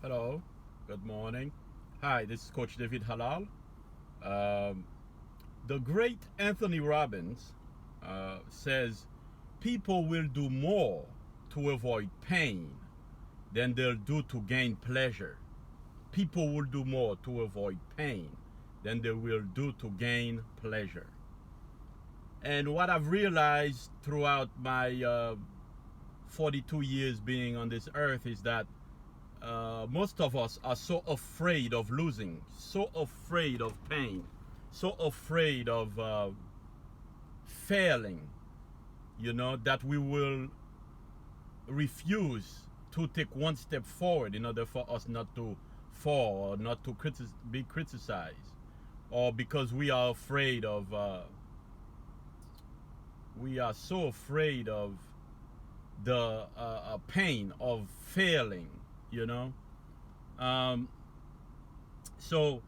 Hello, good morning. Hi, this is Coach David Halal. Um, the great Anthony Robbins says people will do more to avoid pain than they'll do to gain pleasure. People will do more to avoid pain than they will do to gain pleasure. And what I've realized throughout my 42 years being on this earth is that most of us are so afraid of losing, so afraid of pain, so afraid of failing, that we will refuse to take one step forward in order for us not to fall or not to be criticized, or because we are afraid of, we are so afraid of the pain of failing, you know. Um, so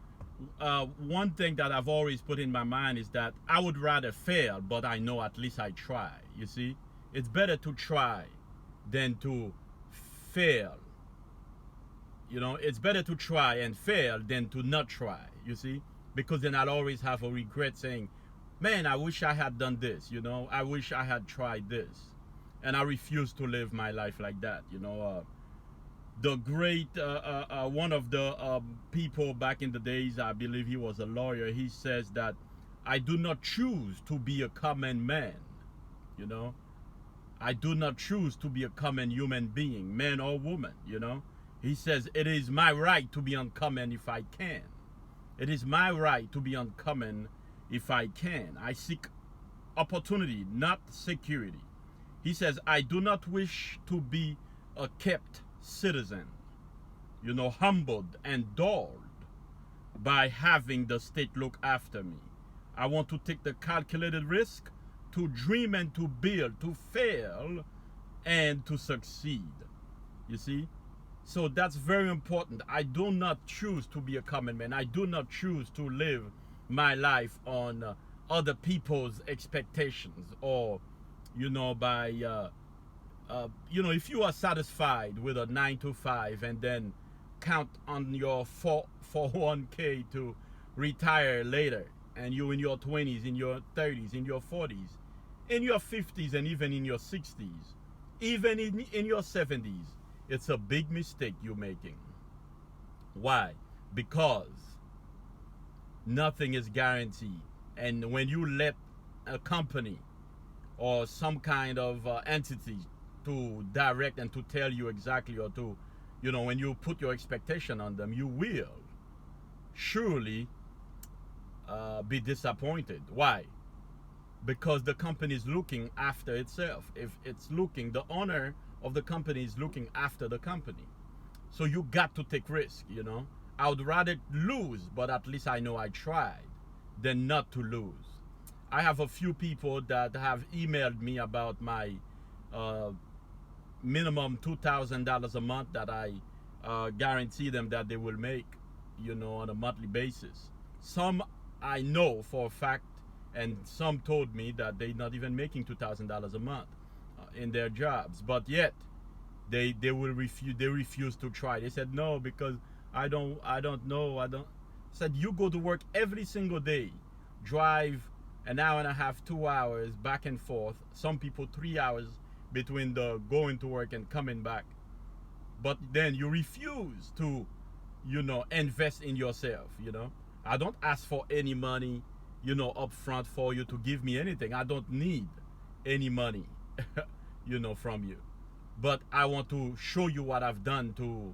one thing that I've always put in my mind is that I would rather fail, but I know at least I try. You see, it's better to try than to fail. It's better to try and fail than to not try. You see, because then I'll always have a regret saying, man, I wish I had done this. I wish I had tried this. And I refuse to live my life like that. The great one of the people back in the days, I believe he was a lawyer, he says that I do not choose to be a common man. I do not choose to be a common human being, man or woman. He says it is my right to be uncommon if I can. It is my right to be uncommon if I can. I seek opportunity, not security. He says, I do not wish to be a kept citizen, humbled and dulled by having the state look after me. I want to take the calculated risk to dream and to build, to fail and to succeed. You see? So that's very important. I do not choose to be a common man. I do not choose to live my life on other people's expectations, or by if you are satisfied with a 9 to 5 and then count on your 401k to retire later, and you in your 20s, in your 30s, in your 40s, in your 50s, and even in your 60s, even in your 70s, it's a big mistake you're making. Why? Because nothing is guaranteed. And when you let a company or some kind of entity to direct and to tell you exactly, or to, when you put your expectation on them, you will surely be disappointed. Why? Because the company is looking after itself. If it's looking, the owner of the company is looking after the company. So you got to take risk, I would rather lose, but at least I know I tried, than not to lose. I have a few people that have emailed me about my minimum $2,000 a month that I guarantee them that they will make, on a monthly basis. Some I know for a fact, and some told me that they're not even making $2,000 a month in their jobs, but yet they will refuse. They refuse to try. They said no, because I don't know. I said, you go to work every single day, drive an hour and a half, 2 hours back and forth, some people 3 hours between the going to work and coming back, but then you refuse to invest in yourself. I don't ask for any money up front for you to give me anything. I don't need any money from you, but I want to show you what I've done to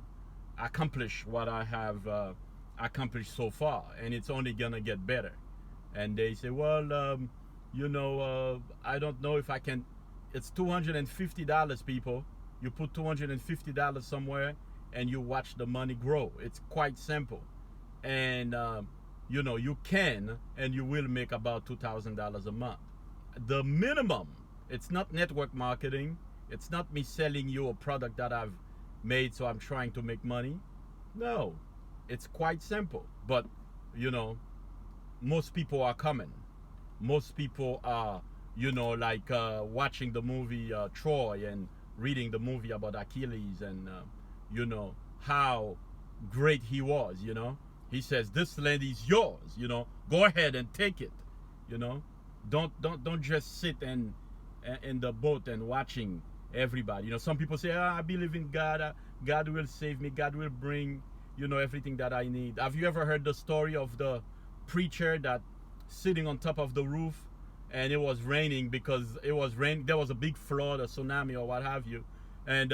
accomplish what I have accomplished so far, and it's only gonna get better. And they say, well, I don't know if I can. It's $250, people. You put $250 somewhere and you watch the money grow. It's quite simple. And you can and you will make about $2,000 a month. The minimum. It's not network marketing. It's not me selling you a product that I've made so I'm trying to make money. No, it's quite simple. But most people are coming. Most people are, like watching the movie Troy and reading the movie about Achilles, and how great he was, you know. He says, this land is yours, you know. Go ahead and take it, you know. Don't just sit in the boat and watching everybody. You know, some people say, I believe in God. God will save me. God will bring, you know, everything that I need. Have you ever heard the story of the preacher that sitting on top of the roof and it was raining because it was rain? There was a big flood, a tsunami, or what have you, and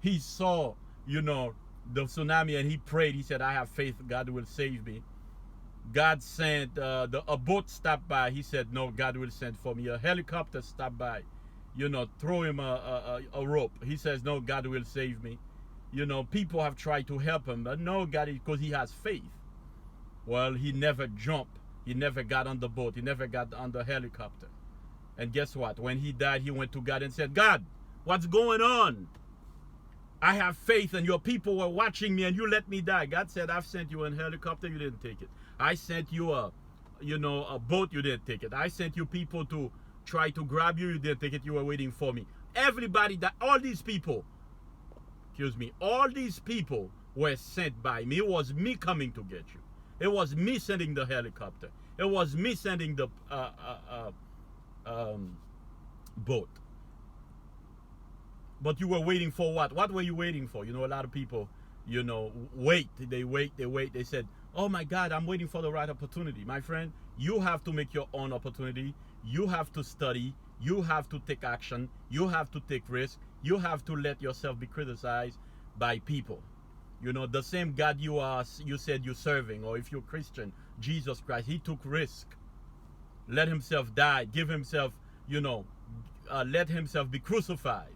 he saw, you know, the tsunami, and he prayed. He said, I have faith God will save me. God sent a boat stopped by. He said, no, God will send for me. A helicopter stopped by, you know, throw him a rope. He says, no, God will save me. You know, people have tried to help him, but no, God, because he has faith. Well, he never jumped. He never got on the boat. He never got on the helicopter. And guess what? When he died, he went to God and said, God, what's going on? I have faith and your people were watching me and you let me die. God said, I've sent you a helicopter, you didn't take it. I sent you a boat, you didn't take it. I sent you people to try to grab you, you didn't take it, you were waiting for me. Everybody, all these people were sent by me. It was me coming to get you. It was me sending the helicopter. It was me sending the boat. But you were waiting for what? What were you waiting for? You know, a lot of people, you know, wait. They said, oh my God, I'm waiting for the right opportunity. My friend, you have to make your own opportunity. You have to study. You have to take action. You have to take risk. You have to let yourself be criticized by people. You know, the same God you said you're serving, or if you're Christian, Jesus Christ, he took risk. Let himself die. Give himself, you know, let himself be crucified.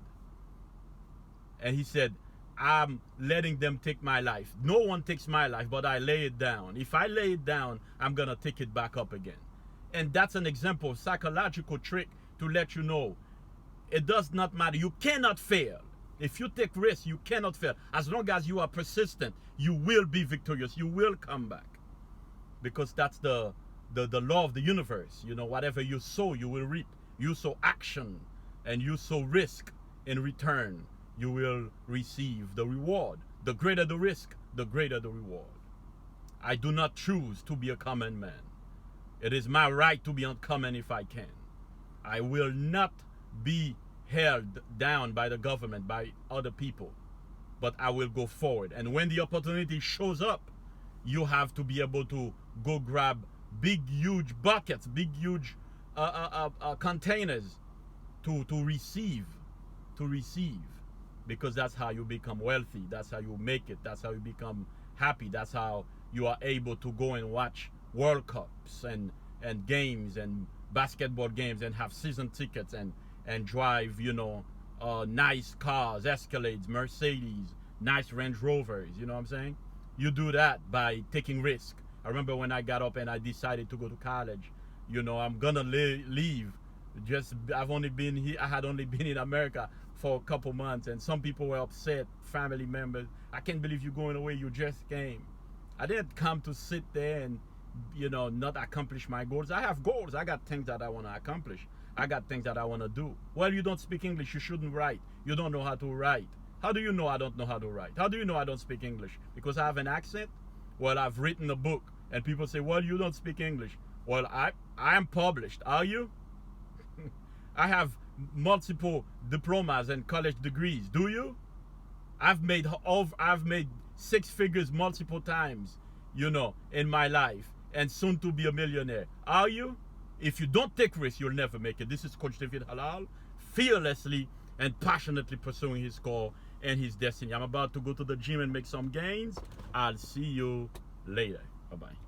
And he said, I'm letting them take my life. No one takes my life, but I lay it down. If I lay it down, I'm going to take it back up again. And that's an example of psychological trick to let you know it does not matter. You cannot fail. If you take risks, you cannot fail. As long as you are persistent, you will be victorious. You will come back. Because that's the law of the universe. You know, whatever you sow, you will reap. You sow action and you sow risk. In return, you will receive the reward. The greater the risk, the greater the reward. I do not choose to be a common man. It is my right to be uncommon if I can. I will not be held down by the government, by other people, but I will go forward. And when the opportunity shows up, you have to be able to go grab big, huge buckets, big, huge containers to receive, because that's how you become wealthy. That's how you make it. That's how you become happy. That's how you are able to go and watch World Cups and games and basketball games and have season tickets and drive, you know, nice cars, Escalades, Mercedes, nice Range Rovers. You know what I'm saying? You do that by taking risk. I remember when I got up and I decided to go to college. You know, I'm gonna leave. I had only been in America for a couple months, and some people were upset, family members. I can't believe you're going away. You just came. I didn't come to sit there and, you know, not accomplish my goals. I have goals. I got things that I want to accomplish. I got things that I want to do. Well, you don't speak English. You shouldn't write. You don't know how to write. How do you know I don't know how to write? How do you know I don't speak English? Because I have an accent? Well, I've written a book, and people say, well, you don't speak English. Well, I am published. Are you? I have multiple diplomas and college degrees. Do you? I've made 6 figures multiple times, you know, in my life, and soon to be a millionaire. Are you? If you don't take risks, you'll never make it. This is Coach David Halal, fearlessly and passionately pursuing his call and his destiny. I'm about to go to the gym and make some gains. I'll see you later. Bye-bye.